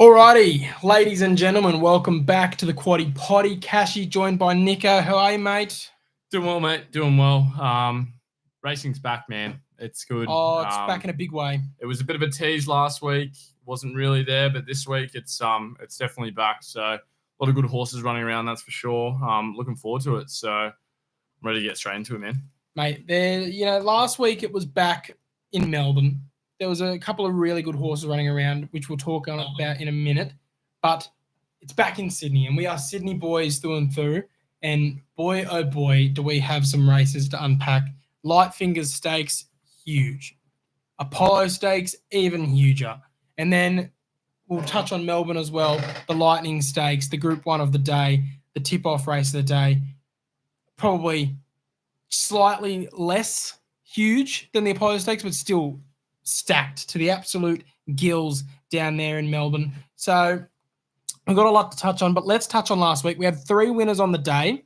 Alrighty, ladies and gentlemen, welcome back to the Quaddie Poddy. Cashy joined by Nicko. How are you, mate? Doing well, mate. Doing well. Racing's back, man. It's good. Oh, it's back in a big way. It was a bit of a tease last week. Wasn't really there, but this week it's definitely back. So a lot of good horses running around, that's for sure. Looking forward to it. So I'm ready to get straight into it, man. Mate, last week it was back in Melbourne. There was a couple of really good horses running around, which we'll talk about in a minute. But it's back in Sydney, and we are Sydney boys through and through. And boy, oh boy, do we have some races to unpack. Light Fingers Stakes, huge. Apollo Stakes, even huger. And then we'll touch on Melbourne as well. The Lightning Stakes, the Group 1 of the day, the tip-off race of the day. Probably slightly less huge than the Apollo Stakes, but still stacked to the absolute gills down there in Melbourne. So we've got a lot to touch on, but let's touch on last week. We had 3 winners on the day.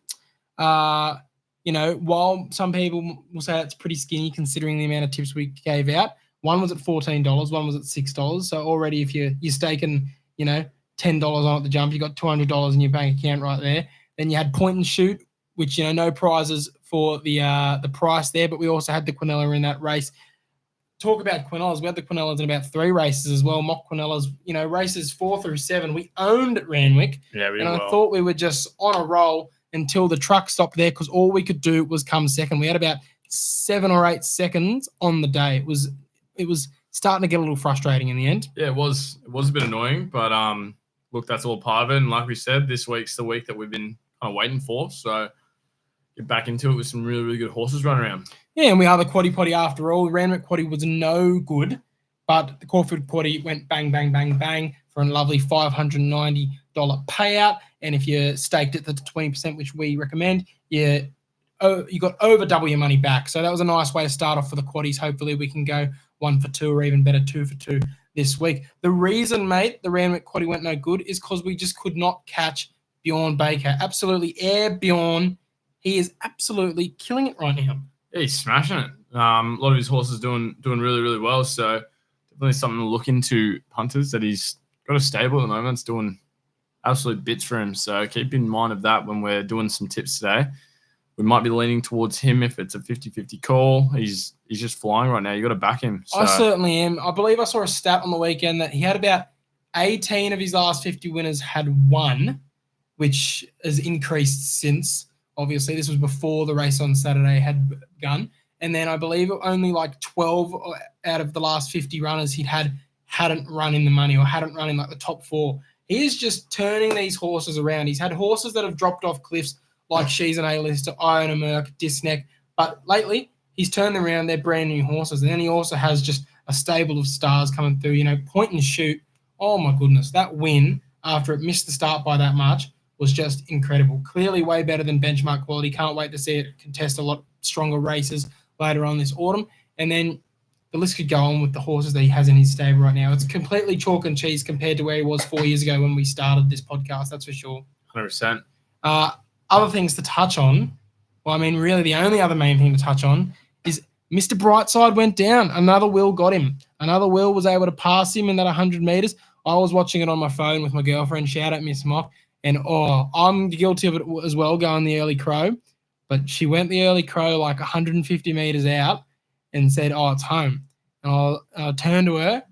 While some people will say it's pretty skinny considering the amount of tips we gave out, one was at $14, one was at $6. So already if you're staking, $10 on at the jump, you got $200 in your bank account right there. Then you had Point and Shoot, which, no prizes for the price there, but we also had the Quinella in that race. Talk about Quinellas. We had the Quinellas in about 3 races as well. Mock Quinellas, races 4 through 7. We owned at Randwick. Yeah, I thought we were just on a roll until the truck stopped there because all we could do was come second. We had about 7 or 8 seconds on the day. It was starting to get a little frustrating in the end. Yeah, it was a bit annoying, but look, that's all part of it. And like we said, this week's the week that we've been kind of waiting for. So get back into it with some really, really good horses running around. Yeah, and we are the Quaddie Poddy after all. The Randwick Quaddie was no good, but the Caulfield Quaddie went bang, bang, bang, bang for a lovely $590 payout. And if you staked it to 20%, which we recommend, you got over double your money back. So that was a nice way to start off for the Quaddies. Hopefully we can go 1 for 2 or even better 2 for 2 this week. The reason, mate, the Randwick Quaddie went no good is because we just could not catch Bjorn Baker. Absolutely air Bjorn. He is absolutely killing it right now. Yeah, he's smashing it. A lot of his horses doing really, really well. So definitely something to look into, punters, that he's got a stable at the moment. It's doing absolute bits for him. So keep in mind of that when we're doing some tips today. We might be leaning towards him if it's a 50-50 call. He's just flying right now. You got to back him. So. I certainly am. I believe I saw a stat on the weekend that he had about 18 of his last 50 winners had won, which has increased since. Obviously, this was before the race on Saturday had begun. And then I believe only like 12 out of the last 50 runners hadn't run in the money or hadn't run in like the top 4. He is just turning these horses around. He's had horses that have dropped off cliffs like She's an A-Lister, Iron and Merc, Disneck. But lately, he's turned them around. They're brand new horses. And then he also has just a stable of stars coming through. Point and Shoot. Oh, my goodness. That win after it missed the start by that much was just incredible. Clearly way better than benchmark quality. Can't wait to see it contest a lot stronger races later on this autumn. And then the list could go on with the horses that he has in his stable right now. It's completely chalk and cheese compared to where he was 4 years ago when we started this podcast, that's for sure. 100%. Other things to touch on, really the only other main thing to touch on is Mr. Brightside went down. Another Will got him. Another Will was able to pass him in that 100 metres. I was watching it on my phone with my girlfriend. Shout out Miss Mock. And, I'm guilty of it as well, going the early crow. But she went the early crow like 150 metres out and said, it's home. And I turned to her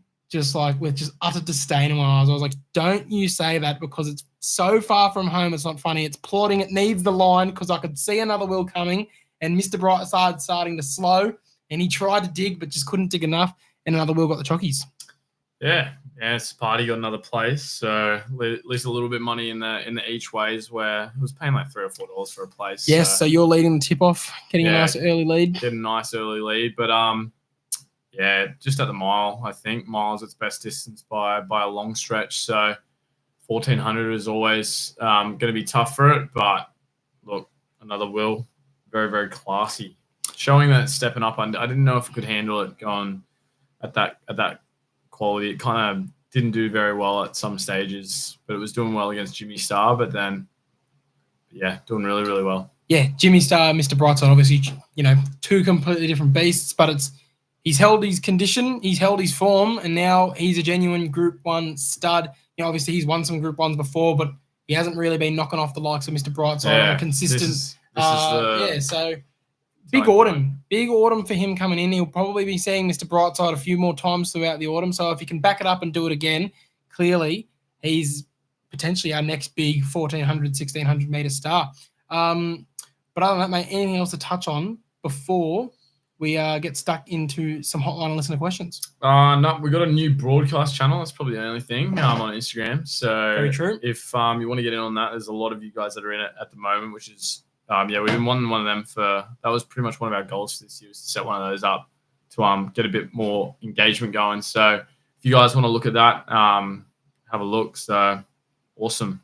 with just utter disdain in my eyes. I was like, don't you say that because it's so far from home. It's not funny. It's plodding. It needs the line because I could see another Will coming and Mr. Brightside starting to slow. And he tried to dig but just couldn't dig enough. And another Will got the chockies. Yeah, Party got another place, so at least a little bit of money in the each ways where it was paying like $3 or $4 for a place. Yes, so you're leading the tip off, getting a nice early lead. Getting a nice early lead, but just at the mile, I think miles its best distance by a long stretch. So 1400 is always going to be tough for it, but look, another Will, very very classy, showing that it's stepping up. I didn't know if it could handle it going at that quality. It kind of didn't do very well at some stages, but it was doing well against Jimmy Star. But then, doing really, really well. Yeah, Jimmy Star, Mr. Brightside, obviously, 2 completely different beasts, but he's held his condition, he's held his form, and now he's a genuine Group 1 stud. Obviously he's won some Group 1s before, but he hasn't really been knocking off the likes of Mr. Brightside on a consistent. So big autumn for him coming in. He'll probably be seeing Mr. Brightside a few more times throughout the autumn. So if he can back it up and do it again, clearly he's potentially our next big 1,400, 1,600 meter star. But other than that, mate, anything else to touch on before we get stuck into some hotline and listener questions? No, we got a new broadcast channel. That's probably the only thing on Instagram. So very true. If you want to get in on that, there's a lot of you guys that are in it at the moment, which is we've been wanting one of them that was pretty much one of our goals for this year, was to set one of those up to get a bit more engagement going. So if you guys want to look at that, have a look. So awesome.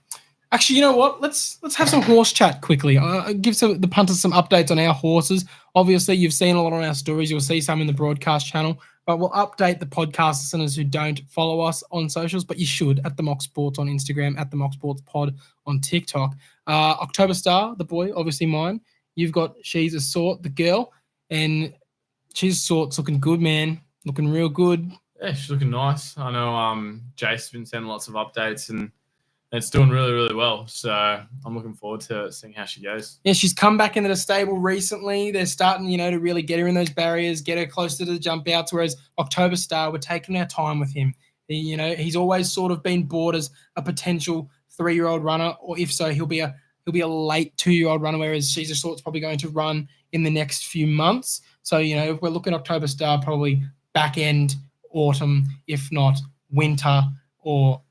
Actually, you know what? Let's have some horse chat quickly. Give the punters some updates on our horses. Obviously, you've seen a lot on our stories. You'll see some in the broadcast channel. But we'll update the podcast listeners who don't follow us on socials, but you should, at the Mock Sports on Instagram, at the Mock Sports Pod on TikTok. October Star, the boy, obviously mine. You've got She's a Sort, the girl. And She's a Sort's looking good, man. Looking real good. Yeah, she's looking nice. I know Jace's been sending lots of updates and it's doing really, really well. So I'm looking forward to seeing how she goes. Yeah, she's come back into the stable recently. They're starting, to really get her in those barriers, get her closer to the jump outs, whereas October Star, we're taking our time with him. He's always sort of been bought as a potential 3-year-old runner, or if so, he'll be a late 2-year-old runner, whereas She's a Sort's probably going to run in the next few months. So, if we're looking at October Star, probably back end autumn, if not winter, or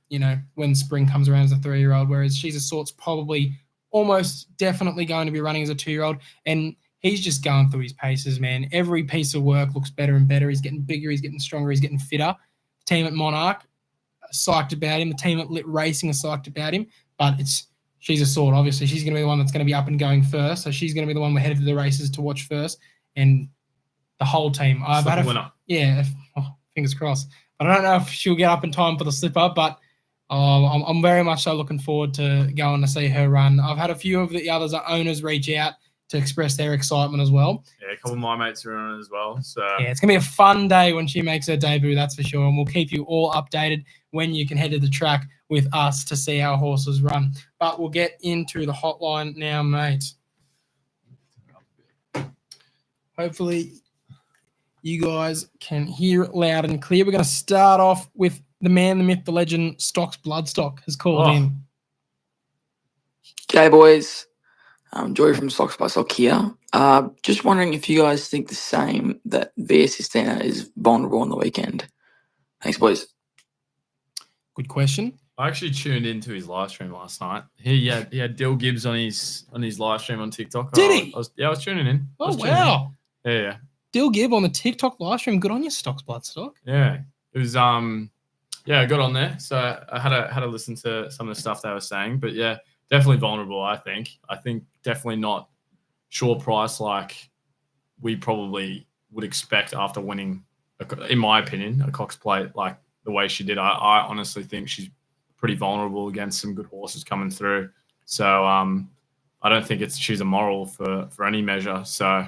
when spring comes around as a 3-year-old, whereas She's a Sort's probably almost definitely going to be running as a 2-year-old. And he's just going through his paces, man. Every piece of work looks better and better. He's getting bigger, he's getting stronger, he's getting fitter. The team at Monarch are psyched about him. The team at Lit Racing are psyched about him. But it's She's a Sort. Obviously, she's going to be the one that's going to be up and going first. So she's going to be the one we're headed to the races to watch first. And the whole team. Fingers crossed. But I don't know if she'll get up in time for the slipper, but I'm very much so looking forward to going to see her run. I've had a few of the others owners reach out to express their excitement as well. Yeah, a couple of my mates are on it as well. So yeah, it's going to be a fun day when she makes her debut, that's for sure. And we'll keep you all updated when you can head to the track with us to see our horses run. But we'll get into the hotline now, mate. Hopefully you guys can hear it loud and clear. We're going to start off with the man, the myth, the legend, Stocks Bloodstock has called in. G'day, boys. Joy from Stocks by Stock here. Just wondering if you guys think the same, that Sistina is vulnerable on the weekend. Thanks, boys. Good question. I actually tuned into his live stream last night. He had Dill Gibbs on his live stream on TikTok. Did he? I was tuning in. Oh, wow. Yeah. Dill Gibb on the TikTok live stream. Good on you, Stocks Bloodstock. Yeah. It was I got on there. So I had to listen to some of the stuff they were saying. But yeah, definitely vulnerable, I think. I think definitely not sure price like we probably would expect after winning, in my opinion, a Cox Plate like the way she did. I honestly think she's pretty vulnerable against some good horses coming through. So I don't think she's a moral for any measure. So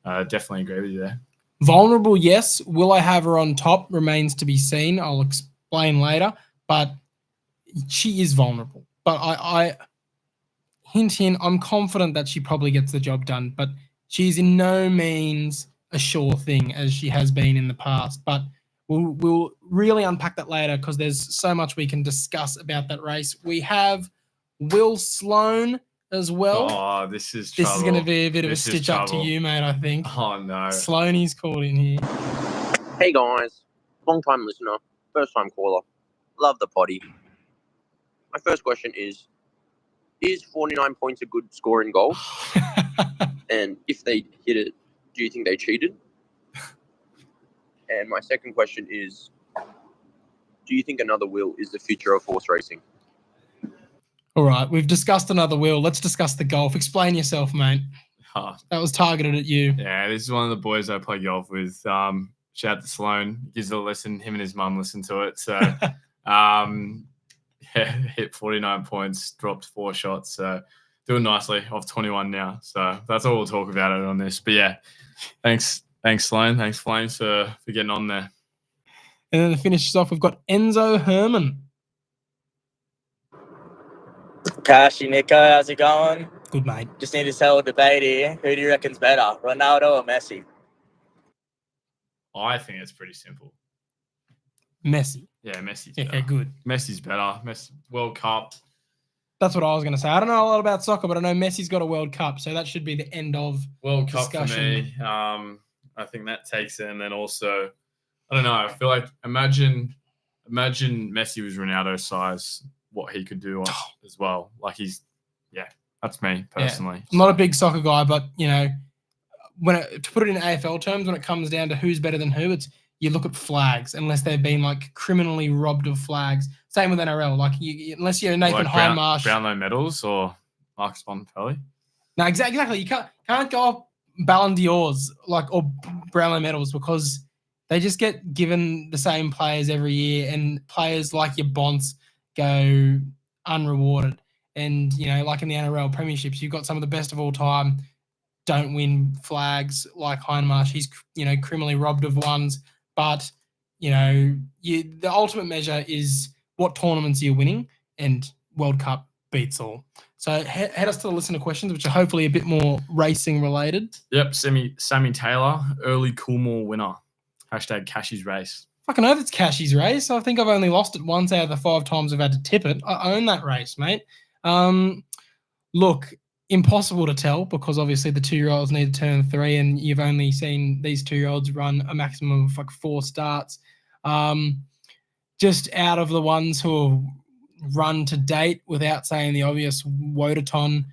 definitely agree with you there. Vulnerable, yes. Will I have her on top remains to be seen. I'll explain later. But she is vulnerable. But I hint, I'm confident that she probably gets the job done. But she's in no means a sure thing as she has been in the past. But we'll really unpack that later because there's so much we can discuss about that race. We have Will Sloan as well. Oh, this is trouble. This is going to be a bit of a stitch up to you, mate, I think. Oh, no. Sloaney's called in here. Hey, guys. Long-time listener, first-time caller. Love the potty. My first question is 49 points a good score in golf? And if they hit it, do you think they cheated? And my second question is, do you think another Will is the future of horse racing? All right, we've discussed another Will. Let's discuss the golf. Explain yourself, mate. That was targeted at you. Yeah, this is one of the boys I play golf with. Shout out to Sloan. Gives it a listen. Him and his mum listen to it. So, hit 49 points, dropped 4 shots. So, doing nicely off 21 now. So, that's all we'll talk about it on this. But yeah, thanks. Thanks, Sloan. Thanks, Flames, for getting on there. And then to finish us off, we've got Enzo Herman. Cashy, Nicko, how's it going? Good, mate. Just need to settle a debate here. Who do you reckon's better, Ronaldo or Messi? I think it's pretty simple. Messi. Yeah, Messi's Okay, better. good. Messi's better. Messi, World Cup. That's what I was going to say. I don't know a lot about soccer, but I know Messi's got a World Cup, so that should be the end of World Cup for discussion. me. I think that takes it, and then also, I don't know. I feel like imagine Messi was Ronaldo's size, what he could do as well. Like that's me personally. I'm not a big soccer guy, but you know, to put it in AFL terms, when it comes down to who's better than who, it's you look at flags, unless they've been like criminally robbed of flags. Same with NRL, like unless you're Nathan Hindmarsh, Brownlow medals or Marcus Bontempelli. No, exactly. You can't go off Ballon d'Ors or Brownlow medals because they just get given the same players every year, and players like your Bonts go unrewarded. And you know, like in the NRL premierships, you've got some of the best of all time don't win flags like Hindmarsh. He's criminally robbed of ones, but the ultimate measure is what tournaments you're winning, and World Cup beats all. So head us to the listener questions, which are hopefully a bit more racing related. Yep, Sammy Taylor, early Coolmore winner. # Cashy's race. Fucking oath it's Cashy's race. I think I've only lost it once out of the 5 times I've had to tip it. I own that race, mate. Look, impossible to tell because obviously the 2-year-olds need to turn 3 and you've only seen these 2-year-olds run a maximum of 4 starts. Just out of the ones who have run to date, without saying the obvious, Wodaton,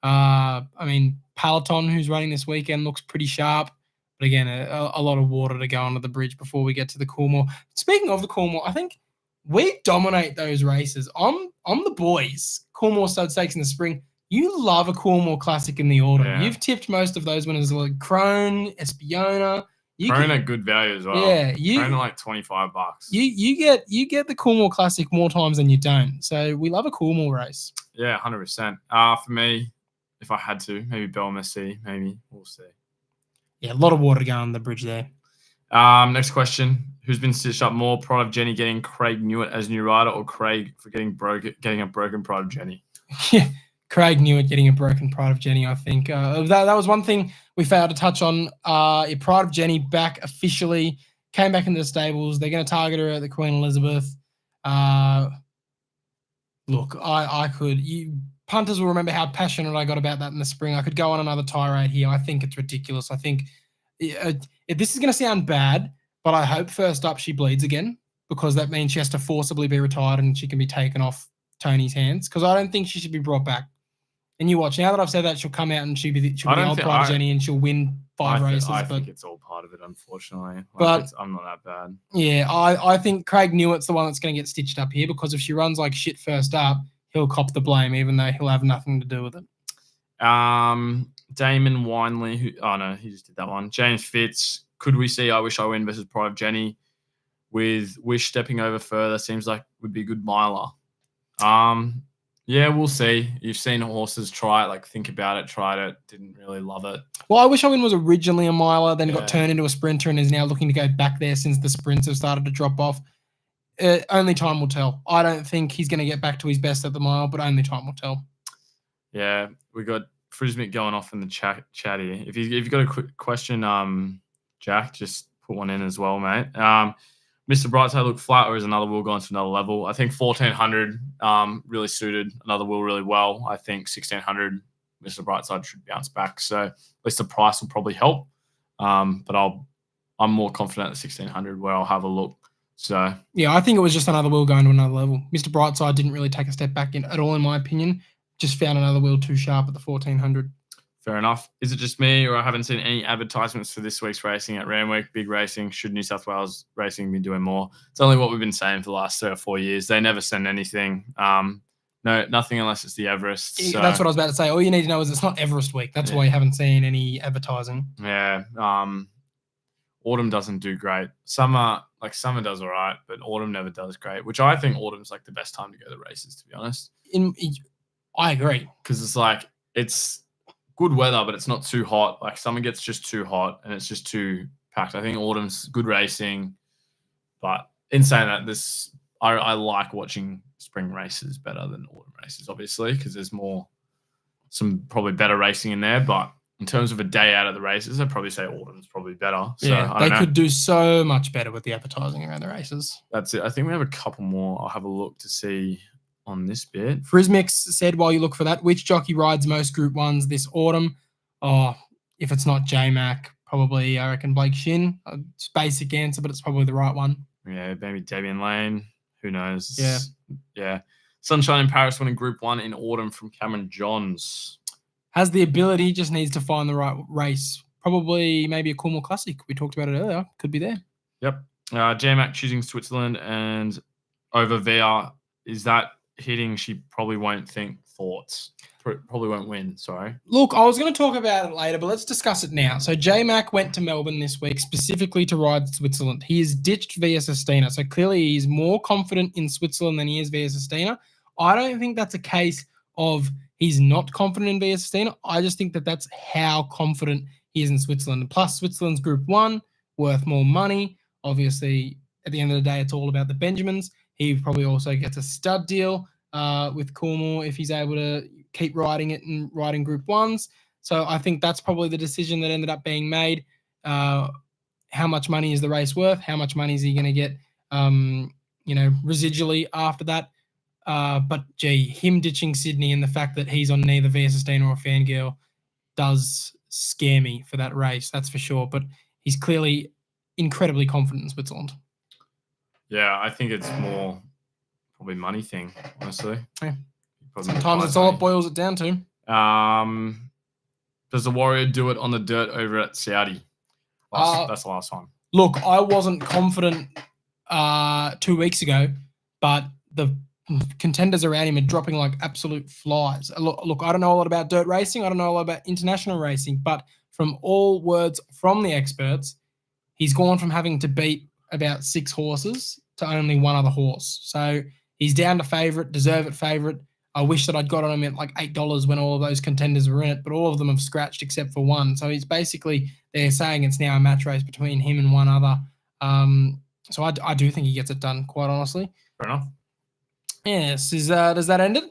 Peloton, who's running this weekend, looks pretty sharp. But again, a lot of water to go under the bridge before we get to the Coolmore. Speaking of the Coolmore, I think we dominate those races. I'm the boys. Coolmore Stud Stakes in the spring. You love a Coolmore Classic in the autumn. Yeah. You've tipped most of those winners like Crone, Espiona. Crone at good value as well. Yeah, Crone at $25. You get the Coolmore Classic more times than you don't. So we love a Coolmore race. Yeah, 100%. For me, if I had to, maybe Belmessi, maybe we'll see. Yeah, a lot of water going on the bridge there. Next question: who's been stitched up more? Pride of Jenny getting Craig Newitt as new rider, or Craig for getting a broken Pride of Jenny? Yeah. Craig Newitt getting a broken Pride of Jenny, I think. That was one thing we failed to touch on. Your Pride of Jenny back officially, came back into the stables. They're going to target her at the Queen Elizabeth. Look, punters will remember how passionate I got about that in the spring. I could go on another tirade here. I think it's ridiculous. I think this is going to sound bad, but I hope first up she bleeds again because that means she has to forcibly be retired and she can be taken off Tony's hands because I don't think she should be brought back. And you watch, now that I've said that, she'll come out and she'll be the old Pride Jenny and she'll win 5 races. I think it's all part of it, unfortunately. I'm not that bad. Yeah, I think Craig Newitt's the one that's going to get stitched up here because if she runs like shit first up, he'll cop the blame, even though he'll have nothing to do with it. Damon Winley, he just did that one. James Fitz, could we see I Wish I Win versus Pride of Jenny with Wish stepping over further? Seems like would be a good miler. Yeah, we'll see. You've seen horses try it, think about it, tried it, didn't really love it. Well, I Wish I Win was originally a miler, then got turned into a sprinter and is now looking to go back there since the sprints have started to drop off. Only time will tell. I don't think he's going to get back to his best at the mile, but only time will tell. Yeah, we got Frismic going off in the chat here. If you've got a quick question, Jack, just put one in as well, mate. Mr. Brightside looked flat, or is another wheel going to another level? I think 1400 really suited another wheel really well. I think 1600, Mr. Brightside should bounce back. So at least the price will probably help. But I'm more confident at 1600 where I'll have a look. So yeah, I think it was just another wheel going to another level. Mr. Brightside didn't really take a step back at all, in my opinion. Just found another wheel too sharp at the 1400. Fair enough. Is it just me, or I haven't seen any advertisements for this week's racing at Randwick? Big racing. Should New South Wales racing be doing more? It's only what we've been saying for the last 3 or 4 years. They never send anything. No, nothing unless it's the Everest. So. That's what I was about to say. All you need to know is it's not Everest week. That's why you haven't seen any advertising. Yeah. Autumn doesn't do great. Summer does all right, but autumn never does great, which I think autumn's the best time to go to races, to be honest. I agree. Because it's good weather, but it's not too hot. Summer gets just too hot and it's just too packed. I think autumn's good racing, but in saying that, I like watching spring races better than autumn races, obviously, because there's some probably better racing in there. But in terms of a day out of the races, I'd probably say autumn's probably better. So Yeah, I they don't know. could do so much better with the advertising around the races. That's it. I think we have a couple more. I'll have a look to see on this bit. Frismix said, while you look for that, which jockey rides most Group 1s this autumn? Oh, if it's not J-Mac, probably, I reckon, Blake Shin. It's a basic answer, but it's probably the right one. Yeah, maybe Davian Lane. Who knows? Yeah. Yeah. Sunshine in Paris winning Group 1 in autumn from Cameron Johns. Has the ability, just needs to find the right race. Probably maybe a Cornwall Classic. We talked about it earlier. Could be there. Yep. J-Mac choosing Switzerland and over VR. Is that hitting? She probably won't think thoughts. Probably won't win. Sorry. Look, I was going to talk about it later, but let's discuss it now. So J-Mac went to Melbourne this week specifically to ride Switzerland. He has ditched via Sistina. So clearly he's more confident in Switzerland than he is via Sistina. I don't think that's a case of he's not confident in via Sistina. I just think that that's how confident he is in Switzerland. Plus, Switzerland's Group 1, worth more money. Obviously, at the end of the day, it's all about the Benjamins. He probably also gets a stud deal with Cornwall if he's able to keep riding it and riding Group 1s. So I think that's probably the decision that ended up being made. How much money is the race worth? How much money is he going to get, residually after that? But gee, him ditching Sydney and the fact that he's on neither Via Sistina or Fangirl does scare me for that race, that's for sure. But he's clearly incredibly confident in Switzerland. Yeah, I think it's more probably money thing, honestly. Yeah. Probably Sometimes it's all it boils it down to. Does the Warrior do it on the dirt over at Saudi? That's the last one. Look, I wasn't confident 2 weeks ago, but the contenders around him are dropping like absolute flies. Look, I don't know a lot about dirt racing. I don't know a lot about international racing, but from all words from the experts, he's gone from having to beat about 6 horses to only one other horse. So he's down to favourite, deserve it favourite. I wish that I'd got on him at like $8 when all of those contenders were in it, but all of them have scratched except for one. So he's basically, they're saying it's now a match race between him and one other. So I do think he gets it done, quite honestly. Fair enough. Yes. Does that end it?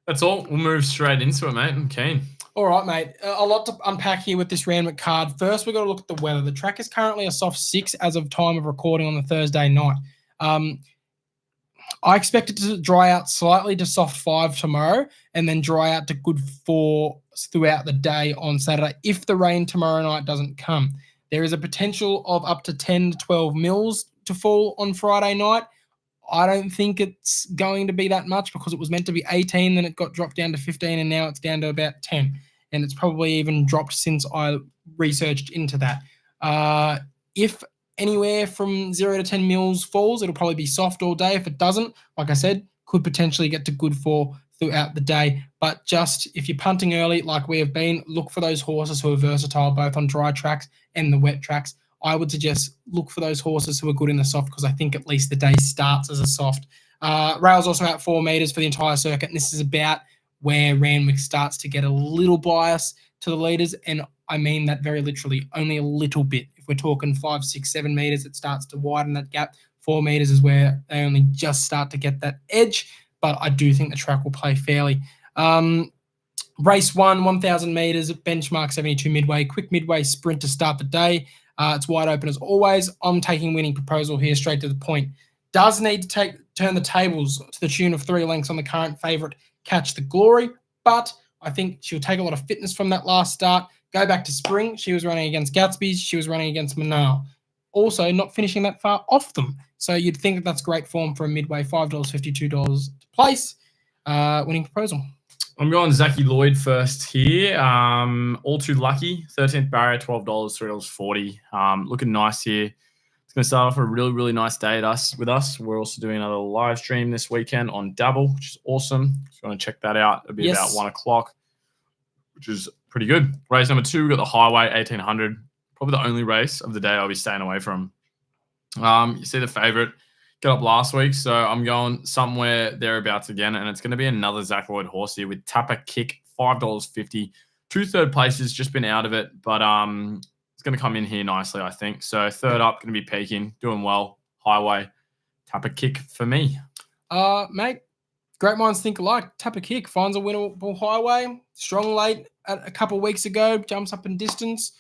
That's all. We'll move straight into it, mate. I'm keen. All right, mate. A lot to unpack here with this Randwick card. First, we've got to look at the weather. The track is currently a soft 6 as of time of recording on the Thursday night. I expect it to dry out slightly to soft 5 tomorrow and then dry out to good 4 throughout the day on Saturday if the rain tomorrow night doesn't come. There is a potential of up to 10 to 12 mils to fall on Friday night. I don't think it's going to be that much because it was meant to be 18, then it got dropped down to 15, and now it's down to about 10. And it's probably even dropped since I researched into that. If anywhere from 0 to 10 mils falls, it'll probably be soft all day. If it doesn't, like I said, could potentially get to good 4 throughout the day. But just if you're punting early, like we have been, look for those horses who are versatile, both on dry tracks and the wet tracks. I would suggest look for those horses who are good in the soft because I think at least the day starts as a soft. Rail's also out 4 meters for the entire circuit, and this is about where Randwick starts to get a little bias to the leaders, and I mean that very literally, only a little bit. If we're talking 5, 6, 7 meters, it starts to widen that gap. 4 meters is where they only just start to get that edge, but I do think the track will play fairly. Race 1, 1,000 meters, benchmark 72 midway, quick midway sprint to start the day. It's wide open as always. I'm taking winning proposal here, straight to the point. Does need to turn the tables to the tune of 3 lengths on the current favourite, Catch the Glory, but I think she'll take a lot of fitness from that last start. Go back to spring. She was running against Gatsby's. She was running against Manal. Also, not finishing that far off them. So you'd think that that's great form for a midway, $5, $52 to place. Winning proposal. I'm going Zachy Lloyd first here. All Too Lucky, 13th barrier, $12, $3.40. Looking nice here. It's going to start off a really, really nice day with us. We're also doing another live stream this weekend on Dabble, which is awesome. If you want to check that out, it'll be about 1 o'clock, which is pretty good. Race number 2, we've got the Highway, 1,800. Probably the only race of the day I'll be staying away from. You see the favourite got up last week, so I'm going somewhere thereabouts again, and it's going to be another Zach Lloyd horse here with Tapper Kick, $5.50. 2 third places, just been out of it, but it's going going to come in here nicely, I think. So third up, going to be peaking, doing well. Highway, tap a kick for me. Mate, great minds think alike. Tap a kick, finds a winnable highway. Strong late a couple of weeks ago, jumps up in distance.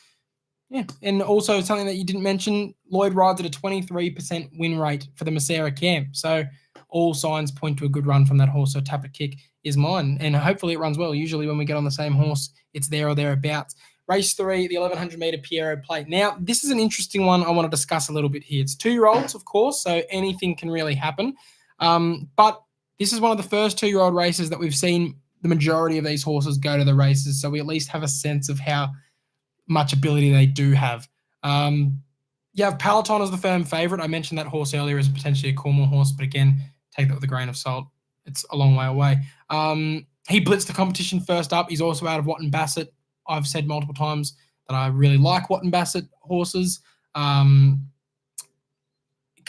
Yeah, and also something that you didn't mention, Lloyd rides at a 23% win rate for the Massera camp. So all signs point to a good run from that horse. So tap a kick is mine, and hopefully it runs well. Usually when we get on the same horse, it's there or thereabouts. Race 3, the 1100 meter Piero Plate. Now, this is an interesting one I want to discuss a little bit here. It's 2-year-olds, of course, so anything can really happen. But this is one of the first 2-year-old races that we've seen the majority of these horses go to the races, so we at least have a sense of how much ability they do have. You have Peloton as the firm favourite. I mentioned that horse earlier as potentially a Cornwall horse, but again, take that with a grain of salt. It's a long way away. He blitzed the competition first up. He's also out of Watton Bassett. I've said multiple times that I really like Watton Bassett horses because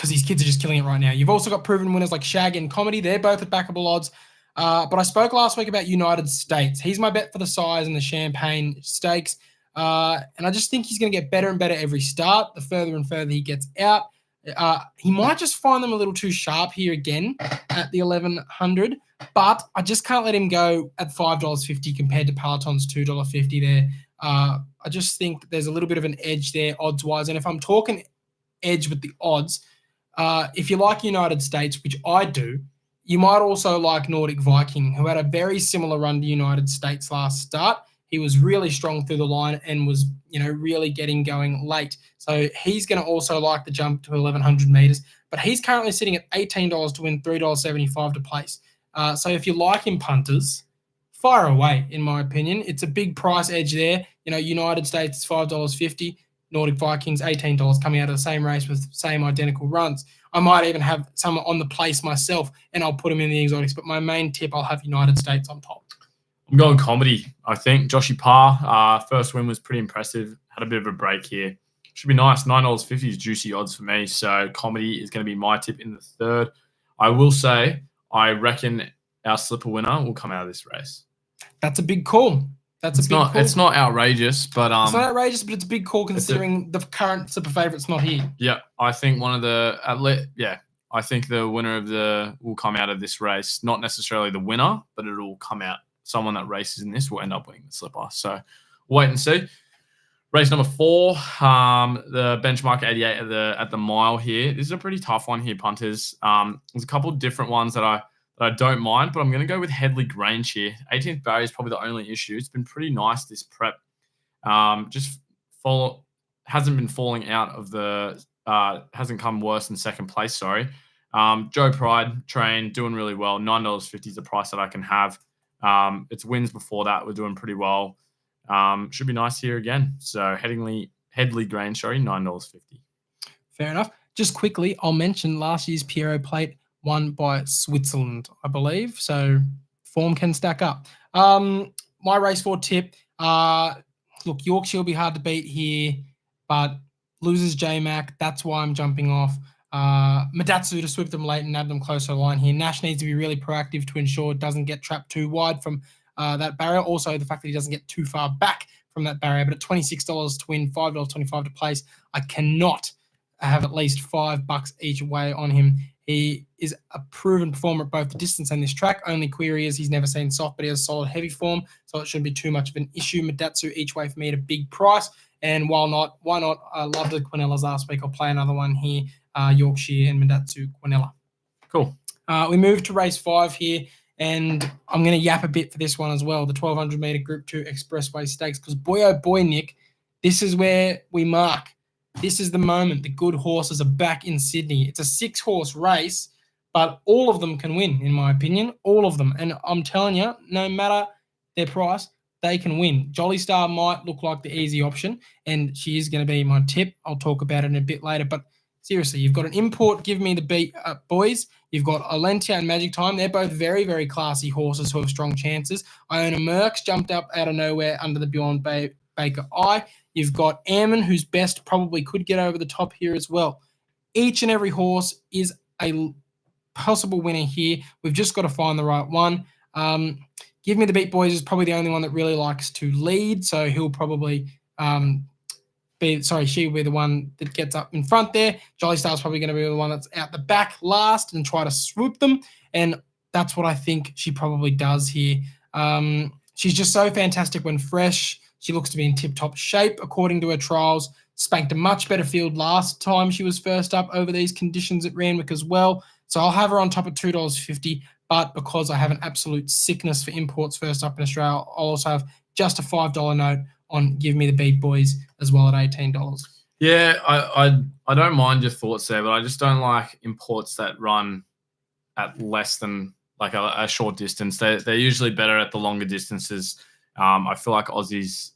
these kids are just killing it right now. You've also got proven winners like Shag and Comedy. They're both at backable odds. But I spoke last week about United States. He's my bet for the size and the Champagne Stakes. And I just think he's going to get better and better every start, the further and further he gets out. He might just find them a little too sharp here again at the 1100, but I just can't let him go at $5.50 compared to Peloton's $2.50 there. I just think there's a little bit of an edge there odds-wise. And if I'm talking edge with the odds, if you like United States, which I do, you might also like Nordic Viking, who had a very similar run to United States last start. He was really strong through the line and was, really getting going late. So he's going to also like the jump to 1,100 meters. But he's currently sitting at $18 to win, $3.75 to place. So if you like him, punters, fire away, in my opinion. It's a big price edge there. United States is $5.50. Nordic Vikings, $18 coming out of the same race with same identical runs. I might even have someone on the place myself, and I'll put him in the exotics. But my main tip, I'll have United States on top. I'm going Comedy, I think. Joshy Parr, first win was pretty impressive. Had a bit of a break here. Should be nice. $9.50 is juicy odds for me. So Comedy is going to be my tip in the third. I will say, I reckon our slipper winner will come out of this race. That's a big call. It's not outrageous, but it's not outrageous, but it's a big call considering the current slipper favourite's not here. Yeah, I think I think the winner will come out of this race. Not necessarily the winner, but it'll come out. Someone that races in this will end up winning the slipper. So wait and see. Race number 4, the benchmark 88 at the mile here. This is a pretty tough one here, punters. There's a couple of different ones that I don't mind, but I'm going to go with Headley Grange here. 18th barrier is probably the only issue. It's been pretty nice this prep. Hasn't been falling out of the hasn't come worse than second place. Sorry. Joe Pride train doing really well. $9.50 is the price that I can have. Its wins before that were doing pretty well. Should be nice here again. So Headley Grange, $9.50. Fair enough. Just quickly, I'll mention last year's Piero Plate won by Switzerland, I believe. So form can stack up. My race 4 tip. Look, Yorkshire will be hard to beat here, but loses J-Mac. That's why I'm jumping off. Madatsu to sweep them late and nab them closer to the line here. Nash needs to be really proactive to ensure it doesn't get trapped too wide from that barrier. Also, the fact that he doesn't get too far back from that barrier. But at $26 to win, $5.25 to place, I cannot have at least $5 each way on him. He is a proven performer at both the distance and this track. Only query is he's never seen soft, but he has solid heavy form, so it shouldn't be too much of an issue. Madatsu each way for me at a big price. And why not? I love the Quinellas last week. I'll play another one here, Yorkshire and Madatsu Quinella. Cool. We move to race 5 here, and I'm going to yap a bit for this one as well, the 1,200 meter Group 2 Expressway Stakes, because boy, oh boy, Nick, this is where we mark. This is the moment. The good horses are back in Sydney. It's a 6-horse race, but all of them can win, in my opinion. All of them. And I'm telling you, no matter their price, they can win. Jolly Star might look like the easy option, and she is going to be my tip. I'll talk about it in a bit later. But seriously, you've got an import, give me the beat, boys. You've got Alentia and Magic Time. They're both very, very classy horses who have strong chances. Iona Merckx jumped up out of nowhere under the Bjorn Baker eye. You've got Airman, whose best probably could get over the top here as well. Each and every horse is a possible winner here. We've just got to find the right one. Give Me the Beat Boys is probably the only one that really likes to lead, so he'll probably she will be the one that gets up in front there. Jolly Star's probably going to be the one that's out the back last and try to swoop them. And that's what I think she probably does here. She's just so fantastic when fresh. She looks to be in tip-top shape according to her trials. Spanked a much better field last time she was first up over these conditions at Randwick as well. So I'll have her on top at $2.50. But because I have an absolute sickness for imports first up in Australia, I'll also have just a $5 note on Give Me the Beat Boys as well at $18. Yeah, I don't mind your thoughts there, but I just don't like imports that run at less than like a short distance. They're usually better at the longer distances. I feel like Aussies,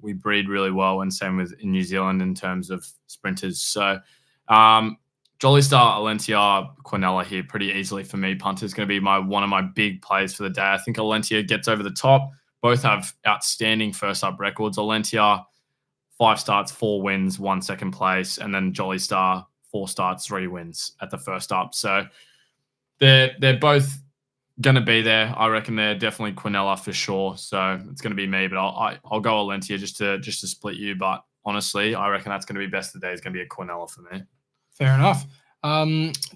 we breed really well, and same with in New Zealand in terms of sprinters. So Jolly Star, Alentia, Quinella here pretty easily for me. Punter's going to be one of my big plays for the day. I think Alentia gets over the top. Both have outstanding first-up records. Alentia, 5 starts, 4 wins, 1 second place. And then Jolly Star, 4 starts, 3 wins at the first up. So they're both going to be there. I reckon they're definitely Quinella for sure. So it's going to be me, but I'll go Alentia just to split you. But honestly, I reckon that's going to be best of the day. It's going to be a Quinella for me. Fair enough.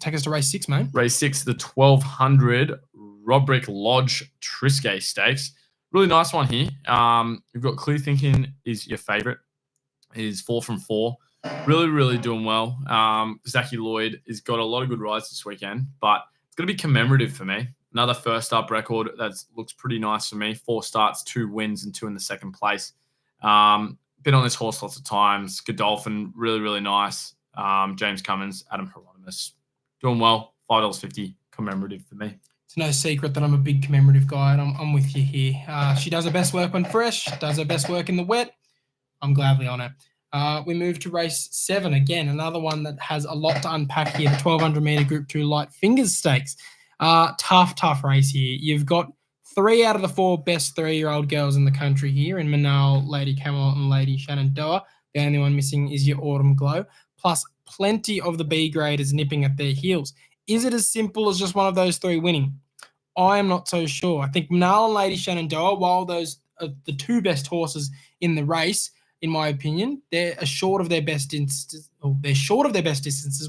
Take us to race 6, mate. Race 6, the 1200 Roderick Lodge Triscay Stakes. Really nice one here. You've got Clear Thinking is your favourite. He's 4 from 4. Really, really doing well. Zachy Lloyd has got a lot of good rides this weekend, but it's going to be commemorative for me. Another first up record that looks pretty nice for me. 4 starts, 2 wins, and 2 in the second place. Been on this horse lots of times. Godolphin, really, really nice. James Cummins, Adam Hieronymus, doing well. $5.50 commemorative for me. It's no secret that I'm a big commemorative guy, and I'm with you here. She does her best work when fresh, does her best work in the wet. I'm gladly on her. We move to race 7 again, another one that has a lot to unpack here. The 1200 meter Group 2 Light Fingers Stakes. Tough race here. You've got 3 out of the 4 best 3-year-old girls in the country here in Manal, Lady Camelot, and Lady Shenandoah. The only one missing is your Autumn Glow, plus plenty of the B graders nipping at their heels. Is it as simple as just one of those 3 winning? I am not so sure. I think Manal and Lady Shenandoah, while those are the 2 best horses in the race, in my opinion, they're short of their best distances,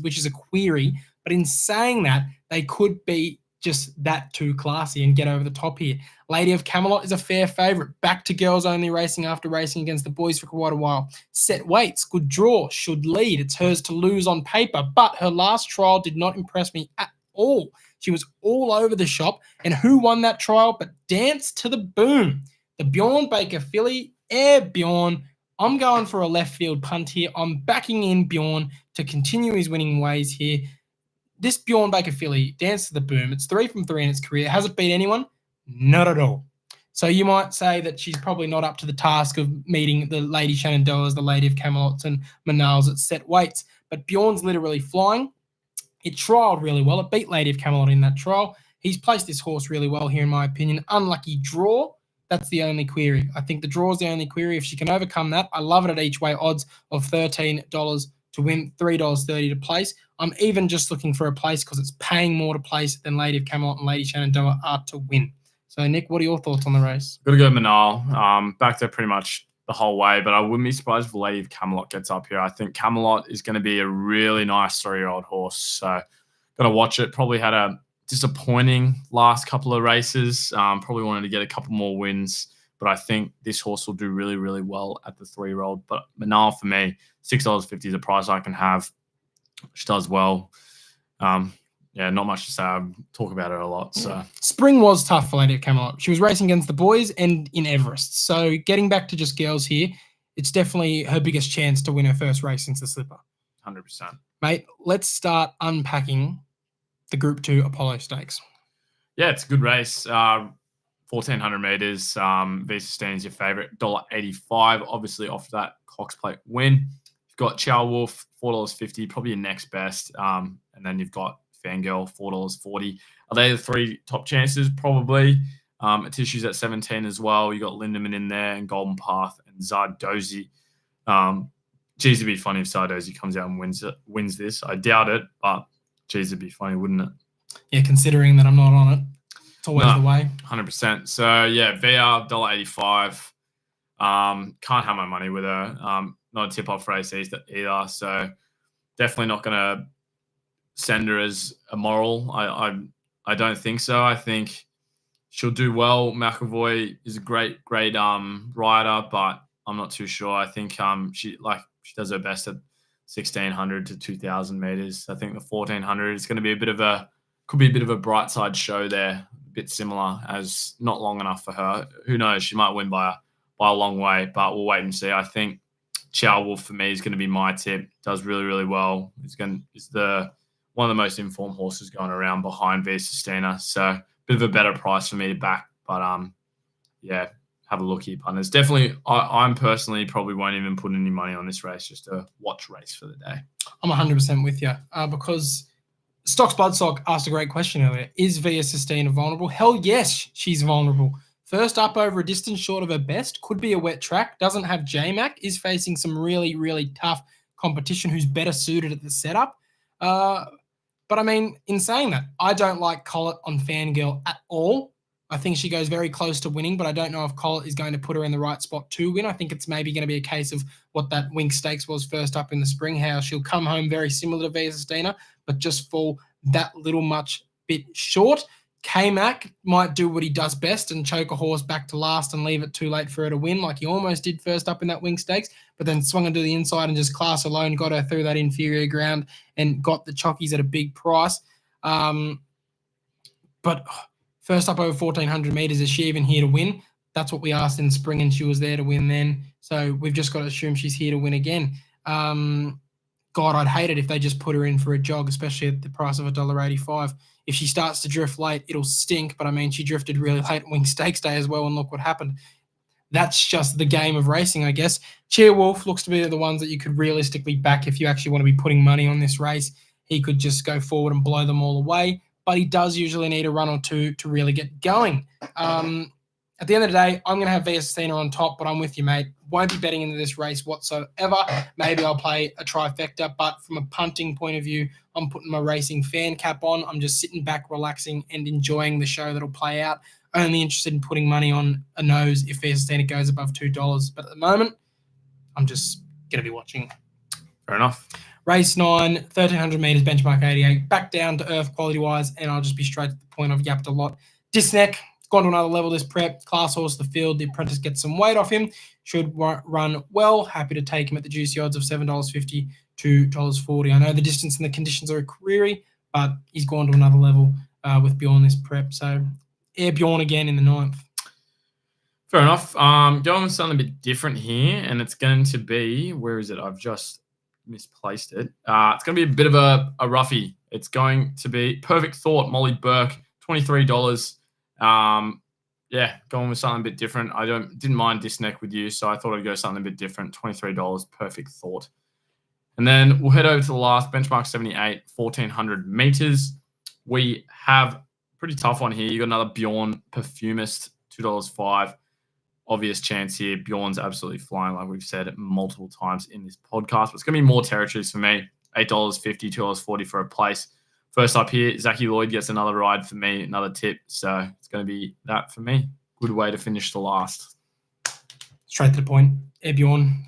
which is a query. But in saying that, they could be just that too classy and get over the top here. Lady of Camelot is a fair favourite. Back to girls only racing after racing against the boys for quite a while. Set weights, good draw, should lead. It's hers to lose on paper, but her last trial did not impress me at all. She was all over the shop. And who won that trial but Dance to the Boom? The Bjorn Baker filly, Bjorn. I'm going for a left field punt here. I'm backing in Bjorn to continue his winning ways here. This Bjorn Baker filly, Dance to the Boom, it's 3 from 3 in its career. Has it beat anyone? Not at all. So you might say that she's probably not up to the task of meeting the Lady Shenandoahs, the Lady of Camelots, and Manals at set weights. But Bjorn's literally flying. It trialled really well. It beat Lady of Camelot in that trial. He's placed this horse really well here, in my opinion. Unlucky draw. That's the only query. I think the draw is the only query. If she can overcome that, I love it at each way odds of $13 to win, $3.30 to place. I'm even just looking for a place because it's paying more to place than Lady of Camelot and Lady Shenandoah are to win. So, Nick, what are your thoughts on the race? Got to go Manal. Back there pretty much the whole way, but I wouldn't be surprised if Lady of Camelot gets up here. I think Camelot is going to be a really nice 3-year-old horse. So, got to watch it. Probably had a disappointing last couple of races. Probably wanted to get a couple more wins, but I think this horse will do really, really well at the 3-year-old. But Manal for me, $6.50 is a price I can have. She does well. Not much to say. I talk about her a lot. So spring was tough for Lady of Camelot. She was racing against the boys and in Everest. So getting back to just girls here, it's definitely her biggest chance to win her first race since the Slipper. 100%. Mate, let's start unpacking the Group 2 Apollo Stakes. Yeah, it's a good race. 1,400 metres. Sistina is your favourite. $1.85. Obviously, off that Cox Plate win. You've got Ceolwulf, $4.50, probably your next best. And then you've got Fangirl, $4.40. Are they the 3 top chances? Probably. Atishu's at 17 as well. You got Lindemann in there and Golden Path and Zardozi. Geez, it'd be funny if Zardozi comes out and wins this. I doubt it, but geez, it'd be funny, wouldn't it? Yeah, considering that I'm not on it. It's always the way. 100%. So, yeah, VR, $1.85. Can't have my money with her. not a tip-off race either. So definitely not going to send her as a moral. I don't think so. I think she'll do well. McAvoy is a great rider, but I'm not too sure. I think she does her best at 1,600 to 2,000 meters. I think the 1,400 is going to be could be a bit of a bright side show there. A bit similar, as not long enough for her. Who knows? She might win by a long way, but we'll wait and see. I think Ceolwulf for me is going to be my tip. Does really, really well. Is one of the most informed horses going around behind Via Sistina. So bit of a better price for me to back. But have a look here, punters. Definitely, I'm personally probably won't even put any money on this race, just a watch race for the day. I'm 100% with you because Stocks Bloodstock asked a great question earlier. Is Via Sistina vulnerable? Hell yes, she's vulnerable. First up over a distance short of her best. Could be a wet track. Doesn't have J-Mac. Is facing some really, really tough competition who's better suited at the setup. But I mean, in saying that, I don't like Collett on Fangirl at all. I think she goes very close to winning, but I don't know if Collett is going to put her in the right spot to win. I think it's maybe going to be a case of what that Wink Stakes was first up in the spring, how she'll come home very similar to Via Sistina, but just fall that little much bit short. K-Mac might do what he does best and choke a horse back to last and leave it too late for her to win, like he almost did first up in that Wing Stakes, but then swung into the inside and just class alone got her through that inferior ground and got the chockies at a big price. But first up over 1,400 metres, is she even here to win? That's what we asked in spring, and she was there to win then. So we've just got to assume she's here to win again. God, I'd hate it if they just put her in for a jog, especially at the price of $1.85. If she starts to drift late, it'll stink. But I mean, she drifted really late at Wing Stakes Day as well, and look what happened. That's just the game of racing, I guess. Ceolwulf looks to be the ones that you could realistically back if you actually want to be putting money on this race. He could just go forward and blow them all away, but he does usually need a run or two to really get going. At the end of the day, I'm going to have Via Sistina on top, but I'm with you, mate. Won't be betting into this race whatsoever. Maybe I'll play a trifecta, but from a punting point of view, I'm putting my racing fan cap on. I'm just sitting back, relaxing, and enjoying the show that'll play out. Only interested in putting money on a nose if Via Sistina goes above $2. But at the moment, I'm just going to be watching. Fair enough. Race 9, 1,300 metres, benchmark 88. Back down to earth quality-wise, and I'll just be straight to the point. I've yapped a lot. Disneck, gone to another level this prep. Class horse the field. The apprentice gets some weight off him. Should run well. Happy to take him at the juicy odds of $7.50 to $2.40. I know the distance and the conditions are a query, but he's gone to another level with Bjorn this prep. So, Air Bjorn again in the 9th. Fair enough. Going with something a bit different here, and it's going to be, where is it? I've just misplaced it. It's going to be a bit of a roughie. It's going to be Perfect Thought, Molly Burke, $23. Going with something a bit different. I didn't mind Disneck with you, so I thought I'd go something a bit different. $23, Perfect Thought. And then we'll head over to the last, benchmark 78, 1,400 meters. We have a pretty tough one here. You got another Bjorn Perfumist, $2.05. Obvious chance here. Bjorn's absolutely flying, like we've said multiple times in this podcast. But it's going to be more territories for me. $8.50, $2.40 for a place. First up here, Zachy Lloyd gets another ride for me, another tip. So it's going to be that for me. Good way to finish the last. Straight to the point. Air Bjorn,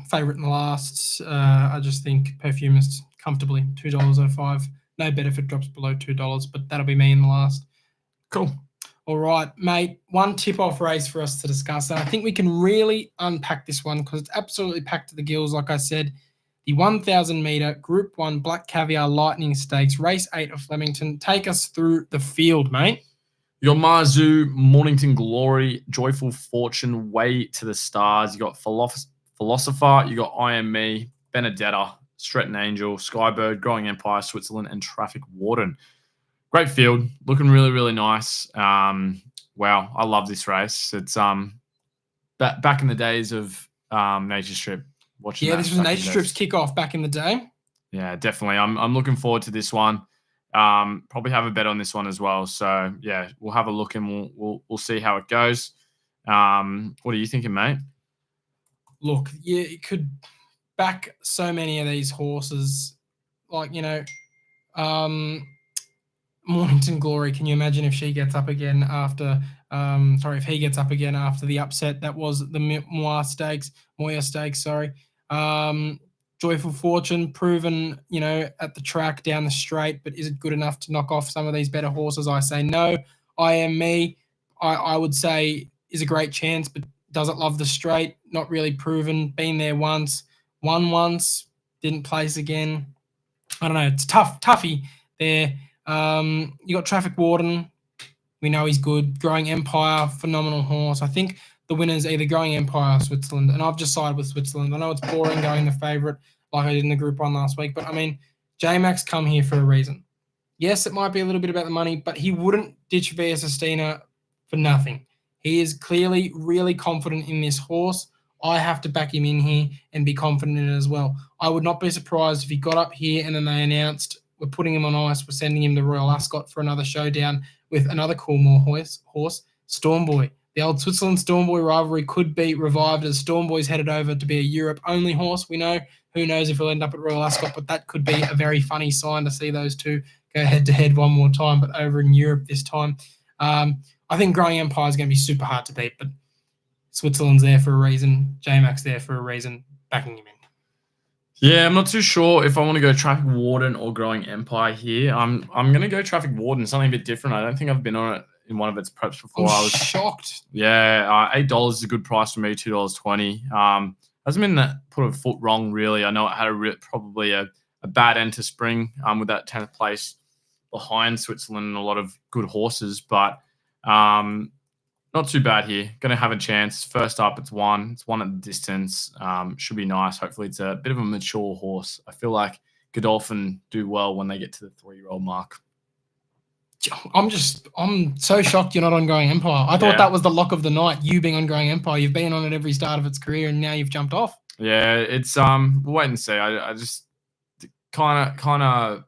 favourite in the last. I just think Perfumist comfortably, $2.05. No bet if it drops below $2, but that'll be me in the last. Cool. All right, mate. One tip-off race for us to discuss. And I think we can really unpack this one because it's absolutely packed to the gills, like I said. The 1,000-metre Group 1 Black Caviar Lightning Stakes, race 8 of Flemington. Take us through the field, mate. You got Marzu, Mornington Glory, Joyful Fortune, Way to the Stars. You got Philosopher, you got I Am Me, Benedetta, Stretton Angel, Skybird, Growing Empire, Switzerland, and Traffic Warden. Great field, looking really, really nice. Wow, I love this race. It's back in the days of Nature Strip. Yeah, this was Nature Strip's kickoff back in the day. Yeah, definitely. I'm looking forward to this one. Probably have a bet on this one as well. So yeah, we'll have a look and we'll see how it goes. What are you thinking, mate? Look, you could back so many of these horses, like Mornington Glory. Can you imagine if she gets up again after? If he gets up again after the upset that was the Moya Stakes. Sorry. Joyful Fortune, proven, at the track down the straight, but is it good enough to knock off some of these better horses? I say no. I Am Me, I would say is a great chance, but doesn't love the straight, not really proven, been there once, won once, didn't place again. I don't know. It's toughy there. You got Traffic Warden. We know he's good. Growing Empire, phenomenal horse. I think the winner's either Growing Empire or Switzerland, and I've just sided with Switzerland. I know it's boring going the favourite like I did in the Group 1 last week, but I mean, J-Max come here for a reason. Yes, it might be a little bit about the money, but he wouldn't ditch Via Sistina for nothing. He is clearly really confident in this horse. I have to back him in here and be confident in it as well. I would not be surprised if he got up here and then they announced we're putting him on ice, we're sending him to Royal Ascot for another showdown with another Coolmore horse, Stormboy. The old Switzerland Stormboy rivalry could be revived as Stormboy's headed over to be a Europe-only horse. We know. Who knows if he'll end up at Royal Ascot, but that could be a very funny sign to see those two go head-to-head one more time, but over in Europe this time. I think Growing Empire is going to be super hard to beat, but Switzerland's there for a reason. J-Max there for a reason. Backing him in. Yeah, I'm not too sure if I want to go Traffic Warden or Growing Empire here. I'm going to go Traffic Warden, something a bit different. I don't think I've been on it in one of its preps before. I was shocked. Yeah, $8 is a good price for me, $2.20. Hasn't been that put a foot wrong, really. I know it had probably a bad end to spring with that 10th place behind Switzerland and a lot of good horses, but not too bad here. Going to have a chance. First up, it's one. It's one at the distance. Should be nice. Hopefully, it's a bit of a mature horse. I feel like Godolphin do well when they get to the 3-year-old mark. I'm so shocked you're not on Growing Empire. I thought that was the lock of the night, you being on Growing Empire. You've been on it every start of its career, and now you've jumped off. Yeah, it's we'll wait and see. I just kind of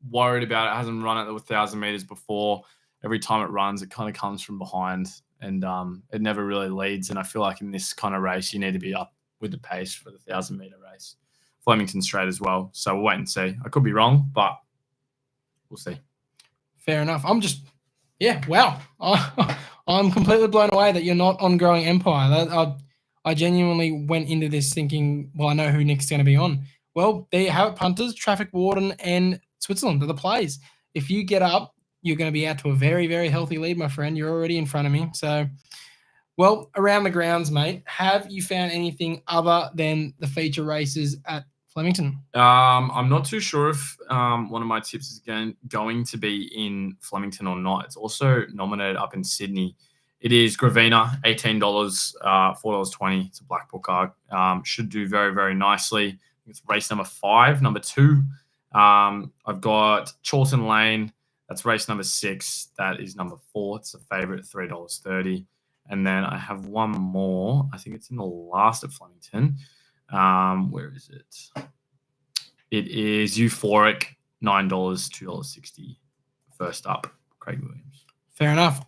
worried about it. Hasn't run at the 1,000 meters before. Every time it runs, it kind of comes from behind, and it never really leads. And I feel like in this kind of race, you need to be up with the pace for the 1,000-meter race. Flemington Straight as well. So we'll wait and see. I could be wrong, but we'll see. Fair enough. Wow. I'm completely blown away that you're not on Growing Empire. I genuinely went into this thinking, well, I know who Nick's going to be on. Well, there you have it, punters. Traffic Warden and Switzerland are the plays. If you get up, you're going to be out to a very, very healthy lead, my friend. You're already in front of me. So, well, around the grounds, mate, have you found anything other than the feature races at Flemington? I'm not too sure if one of my tips is going to be in Flemington or not. It's also nominated up in Sydney. It is Gravina, $18, $4.20. It's a black booker. Should do very, very nicely. It's race number 5. Number 2, I've got Chawton Lane. That's race number 6. That is number 4. It's a favorite, $3.30. And then I have one more. I think it's in the last at Flemington. Where is it? It is Euphoric, $9, $2.60. First up, Craig Williams. Fair enough.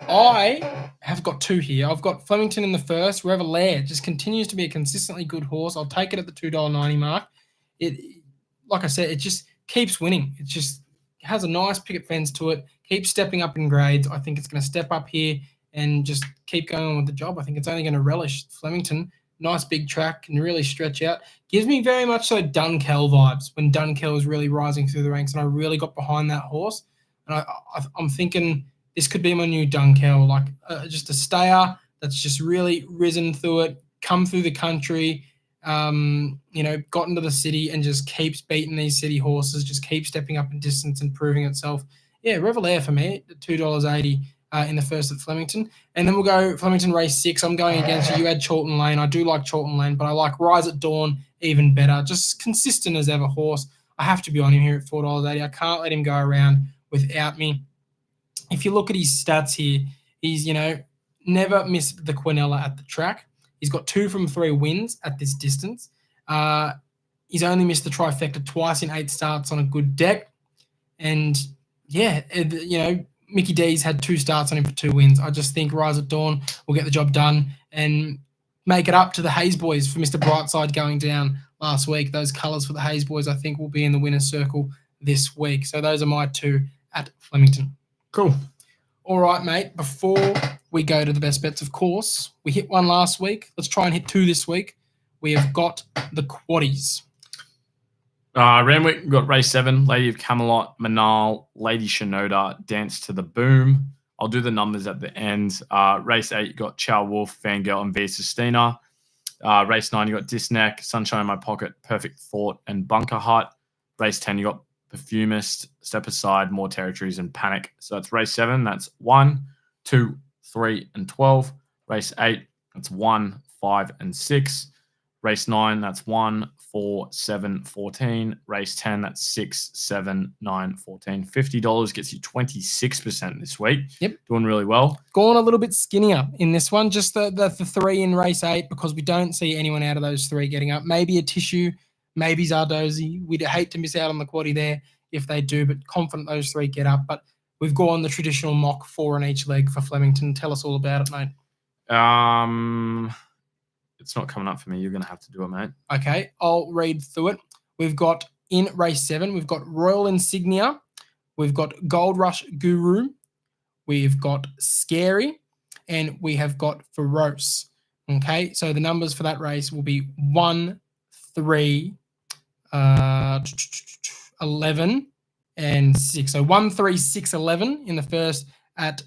I have got 2 here. I've got Flemington in the first. Revelair just continues to be a consistently good horse. I'll take it at the $2.90 mark. It, like I said, it just keeps winning. It just has a nice picket fence to it. Keeps stepping up in grades. I think it's going to step up here and just keep going on with the job. I think it's only going to relish Flemington. Nice big track, can really stretch out. Gives me very much so Dunkel vibes when Dunkel was really rising through the ranks, and I really got behind that horse. And I'm thinking this could be my new Dunkel, like just a stayer that's just really risen through it, come through the country, got into the city and just keeps beating these city horses, just keeps stepping up in distance and proving itself. Yeah, Revelair for me at $2.80. In the first at Flemington. And then we'll go Flemington race 6. I'm going against you. You had Chawton Lane. I do like Chawton Lane, but I like Rise at Dawn even better. Just consistent as ever horse. I have to be on him here at $4.80. I can't let him go around without me. If you look at his stats here, he's, never missed the Quinella at the track. He's got 2 from 3 wins at this distance. He's only missed the trifecta twice in 8 starts on a good deck. And, Mickey D's had 2 starts on him for 2 wins. I just think Rise at Dawn will get the job done and make it up to the Hayes boys for Mr. Brightside going down last week. Those colours for the Hayes boys, I think, will be in the winner's circle this week. So those are my 2 at Flemington. Cool. All right, mate. Before we go to the best bets, of course, we hit 1 last week. Let's try and hit 2 this week. we have got the Quaddies. Randwick got race 7, Lady of Camelot, Manal, Lady Shinoda, Dance to the Boom. I'll do the numbers at the end. Race 8, you got Ceolwulf, Fangirl, and Sistina. Race 9, you got Disneck, Sunshine in My Pocket, Perfect Thought, and Bunker Hut. Race 10, you got Perfumist, Step Aside, More Territories, and Panic. So that's race 7. That's 1, 2, 3, and 12. Race 8, that's 1, 5, and 6. Race 9, that's 1, 4, 7, 14. Race 10, that's 6, 7, 9, 14. $50 gets you 26% this week. Yep. Doing really well. Gone a little bit skinnier in this one, just the 3 in race 8, because we don't see anyone out of those 3 getting up. Maybe a Tissue, maybe Zardozi. We'd hate to miss out on the Quaddie there if they do, but confident those 3 get up. But we've gone the traditional mock 4 on each leg for Flemington. Tell us all about it, mate. It's not coming up for me. You're going to have to do it, mate. Okay, I'll read through it. We've got in race 7, we've got Royal Insignia, we've got Gold Rush Guru, we've got Scary, and we have got Feroce. Okay, so the numbers for that race will be 1, 3, 11, and 6. So 1, 3, 6, 11 in the first at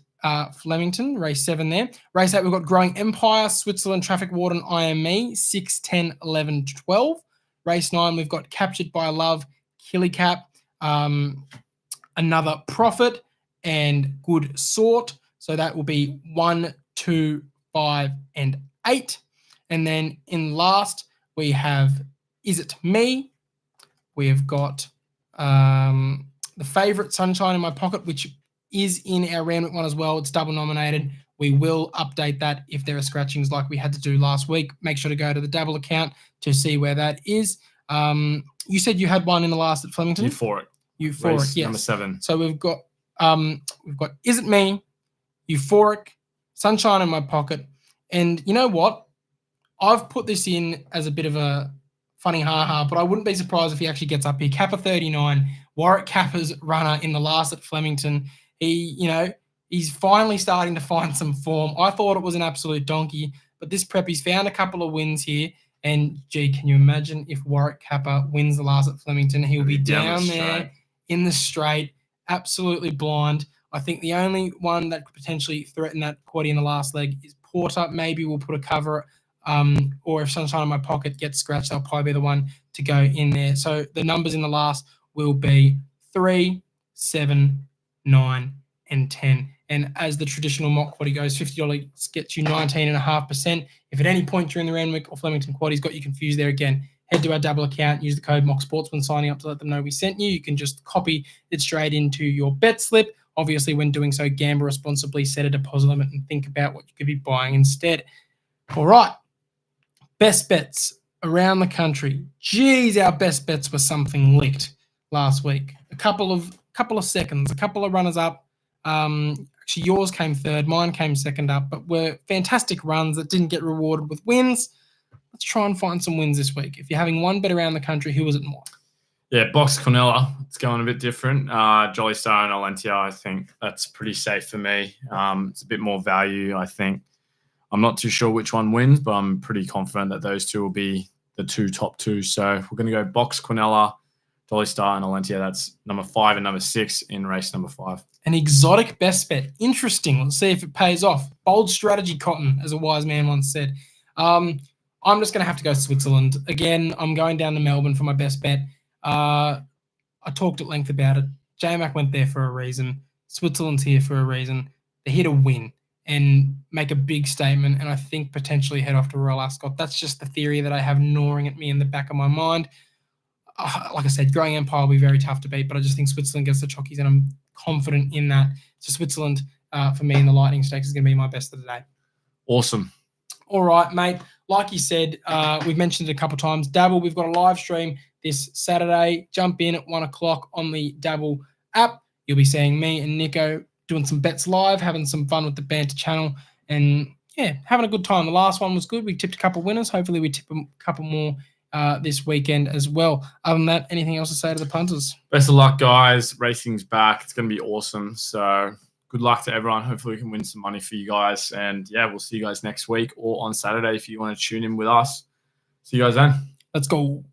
Flemington, race 7 there. Race 8, we've got Growing Empire, Switzerland, Traffic Warden, IME, 6, 10, 11, 12. Race 9, we've got Captured by Love, Killycap, Another Prophet, and Good Sort. So that will be 1, 2, 5, and 8. And then in last, we have Is It Me? We've got the Favourite, Sunshine in My Pocket, which is in our Randwick one as well. It's double nominated. We will update that if there are scratchings like we had to do last week. Make sure to go to the double account to see where that is. You said you had one in the last at Flemington? Euphoric. Euphoric, yes. Number 7. So we've got Is It Me? Euphoric, Sunshine in My Pocket. And you know what? I've put this in as a bit of a funny ha-ha, but I wouldn't be surprised if he actually gets up here. Kappa 39, Warwick Kappa's runner in the last at Flemington. He's finally starting to find some form. I thought it was an absolute donkey, but this prep, he's found a couple of wins here. And, gee, can you imagine if Warwick Kappa wins the last at Flemington? He'll be down there in the straight, absolutely blind. I think the only one that could potentially threaten that Quaddie in the last leg is Porter. Maybe we'll put a cover, or if Sunshine in My Pocket gets scratched, I'll probably be the one to go in there. So the numbers in the last will be 3, 7, 9, and 10. And as the traditional mock Quaddie goes, $50 gets you 19.5%. If at any point during the Randwick or Flemington Quaddie's got you confused there again, head to our double account, use the code MOCKSPORTS when signing up to let them know we sent you. You can just copy it straight into your bet slip. Obviously, when doing so, gamble responsibly, set a deposit limit, and think about what you could be buying instead. All right. Best bets around the country. Geez, our best bets were something licked last week. A couple of seconds, a couple of runners up. Actually, yours came third, mine came second up, but were fantastic runs that didn't get rewarded with wins. Let's try and find some wins this week. If you're having one bet around the country, who was it and why? Yeah, Box Cornella. It's going a bit different. Jolly Star and Alentia, I think that's pretty safe for me. It's a bit more value, I think. I'm not too sure which one wins, but I'm pretty confident that those two will be the top two. So we're going to go Box Cornella, Jolly Star, and Alentia. That's number 5 and number 6 in race number 5. An exotic best bet. Interesting. Let's see if it pays off. Bold strategy, Cotton, as a wise man once said. I'm just going to have to go Switzerland. Again, I'm going down to Melbourne for my best bet. I talked at length about it. J-Mac went there for a reason. Switzerland's here for a reason. They're here to win and make a big statement, and I think potentially head off to Royal Ascot. That's just the theory that I have gnawing at me in the back of my mind. Like I said, Growing Empire will be very tough to beat, but I just think Switzerland gets the chockies, and I'm confident in that. So Switzerland, for me, in the Lightning Stakes is going to be my best of the day. Awesome. All right, mate. Like you said, we've mentioned it a couple of times. Dabble, we've got a live stream this Saturday. Jump in at 1 o'clock on the Dabble app. You'll be seeing me and Nicko doing some bets live, having some fun with the banter channel, and yeah, having a good time. The last one was good. We tipped a couple of winners. Hopefully we tip a couple more this weekend as well. Other than that, anything else to say to the punters? Best of luck, guys. Racing's back. It's going to be awesome. So good luck to everyone. Hopefully we can win some money for you guys. And yeah, we'll see you guys next week or on Saturday if you want to tune in with us. See you guys then. Let's go.